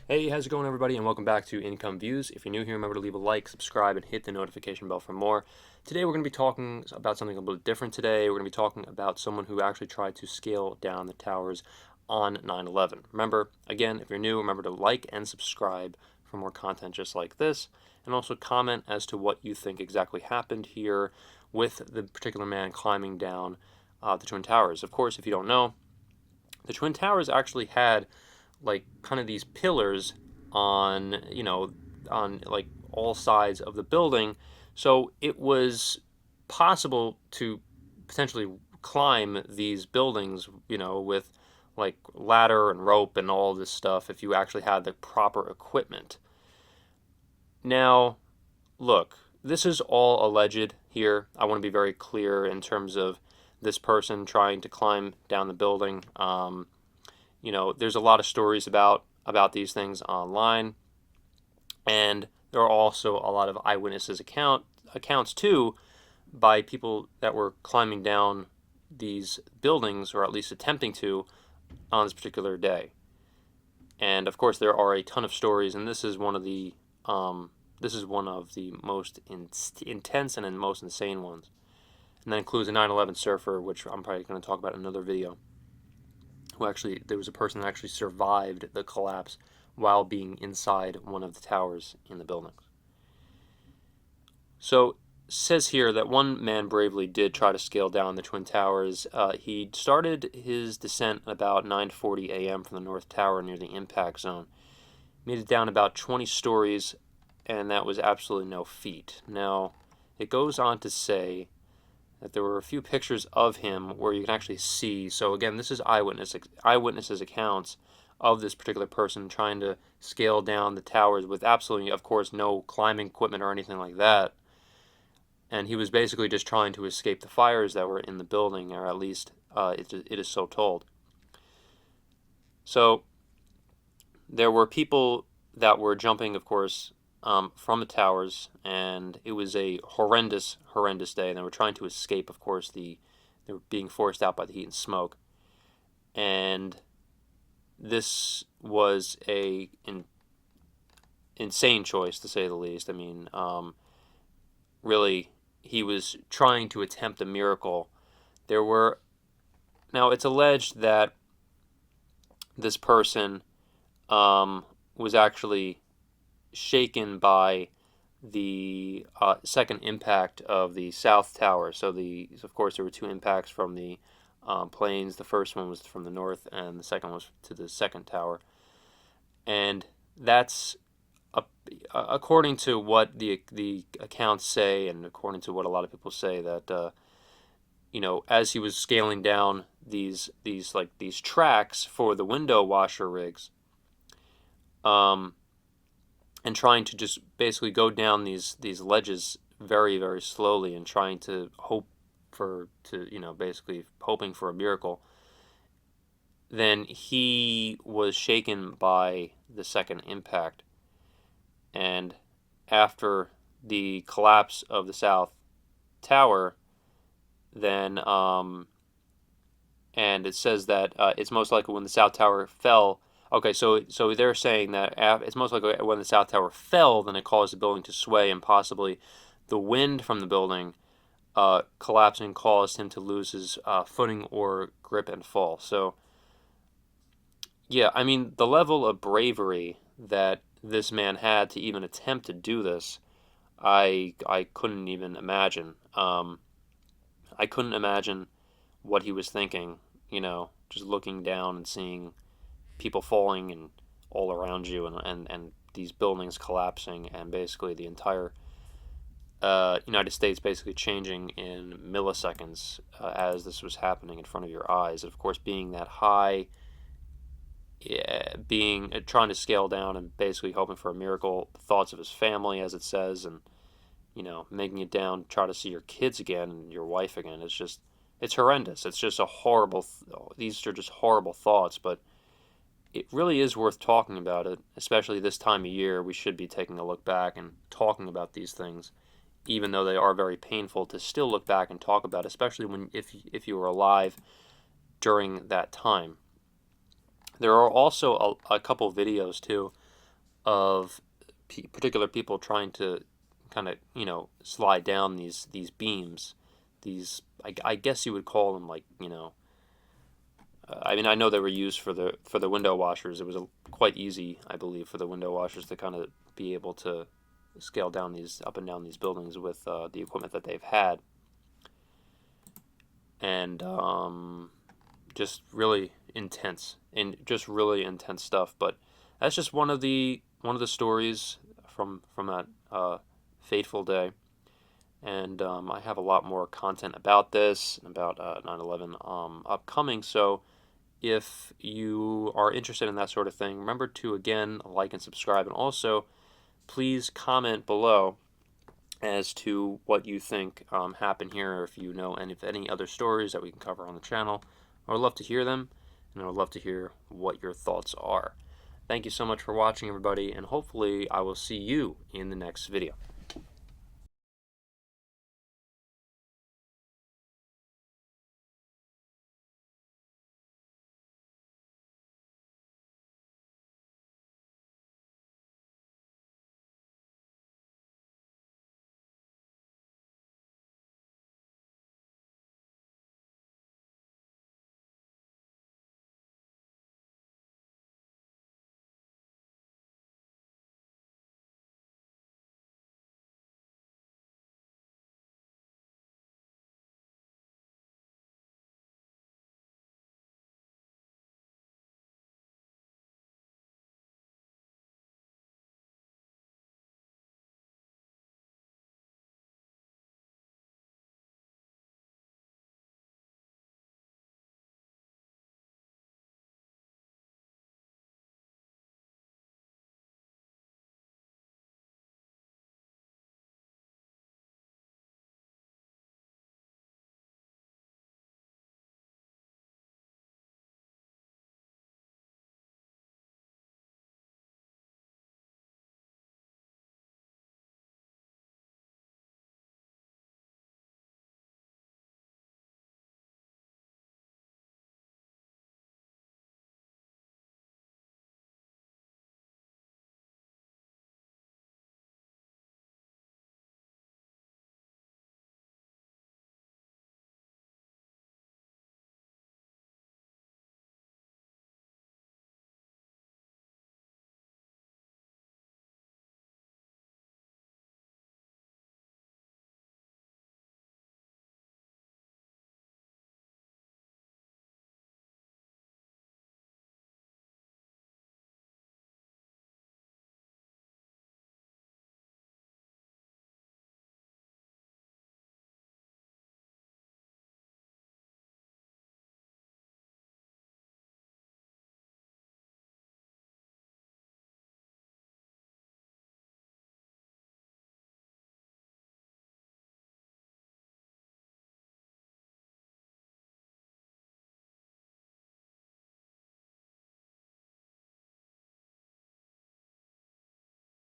Hey, how's it going, everybody, and welcome back to Income Views. If you're new here, remember to leave a like, subscribe, and hit the notification bell for more. Today, we're going to be talking about something a little bit different today. We're going to be talking about someone who actually tried to scale down the towers on 9/11. Remember, again, if you're new, remember to like and subscribe for more content just like this, and also comment as to what you think exactly happened here with the particular man climbing down the Twin Towers. Of course, if you don't know, the Twin Towers actually had like kind of these pillars on, on like all sides of the building. So it was possible to potentially climb these buildings, with like ladder and rope and all this stuff if you actually had the proper equipment. Now, look, this is all alleged here. I want to be very clear in terms of this person trying to climb down the building. There's a lot of stories about these things online, and there are also a lot of eyewitnesses accounts too by people that were climbing down these buildings, or at least attempting to, on this particular day. And of course, there are a ton of stories, and this is one of the most intense and most insane ones. And that includes a 9/11 surfer, which I'm probably going to talk about in another video. There was a person that actually survived the collapse while being inside one of the towers in the buildings. So it says here that one man bravely did try to scale down the Twin Towers. He started his descent at about 9:40 a.m. from the North Tower near the impact zone. Made it down about 20 stories, and that was absolutely no feat. Now, it goes on to say that there were a few pictures of him where you can actually see. So again, this is eyewitnesses accounts of this particular person trying to scale down the towers with absolutely, of course, no climbing equipment or anything like that. And he was basically just trying to escape the fires that were in the building, or at least it is so told. So there were people that were jumping, of course, from the towers, and it was a horrendous day. And they were trying to escape, of course. They were being forced out by the heat and smoke. And this was insane choice, to say the least. I mean, really, he was trying to attempt a miracle. Now it's alleged that this person was actually shaken by the second impact of the South Tower. So of course, there were two impacts from the planes. The first one was from the north, and the second was to the second tower. And that's according to what the accounts say, and according to what a lot of people say, that as he was scaling down these tracks for the window washer rigs, and trying to just basically go down these ledges very, very slowly, and trying to basically hoping for a miracle, then he was shaken by the second impact. And after the collapse of the South Tower, then and it says that it's most likely when the South Tower fell. Okay, so they're saying that it's most likely when the South Tower fell, then it caused the building to sway, and possibly the wind from the building collapsing caused him to lose his footing or grip and fall. So, yeah, I mean, the level of bravery that this man had to even attempt to do this, I couldn't even imagine. I couldn't imagine what he was thinking, just looking down and seeing people falling and all around you, and these buildings collapsing, and basically the entire United States basically changing in milliseconds as this was happening in front of your eyes. And of course, being that high, trying to scale down and basically hoping for a miracle, thoughts of his family, as it says, and making it down, try to see your kids again and your wife again. It's horrendous. It's just a horrible. These are just horrible thoughts, but it really is worth talking about it, especially this time of year. We should be taking a look back and talking about these things, even though they are very painful to still look back and talk about, especially if you were alive during that time. There are also a couple videos too of particular people trying to kind of, slide down these beams. These, I guess you would call them, like, I mean, I know they were used for the window washers. It was quite easy, I believe, for the window washers to kind of be able to scale down these, up and down these buildings with the equipment that they've had. And just really intense, stuff. But that's just one of the stories from that fateful day. And I have a lot more content about this, about 9/11 upcoming. So if you are interested in that sort of thing, remember to, again, like and subscribe. And also, please comment below as to what you think happened here, or if you know any other stories that we can cover on the channel. I would love to hear them, and I would love to hear what your thoughts are. Thank you so much for watching, everybody, and hopefully I will see you in the next video.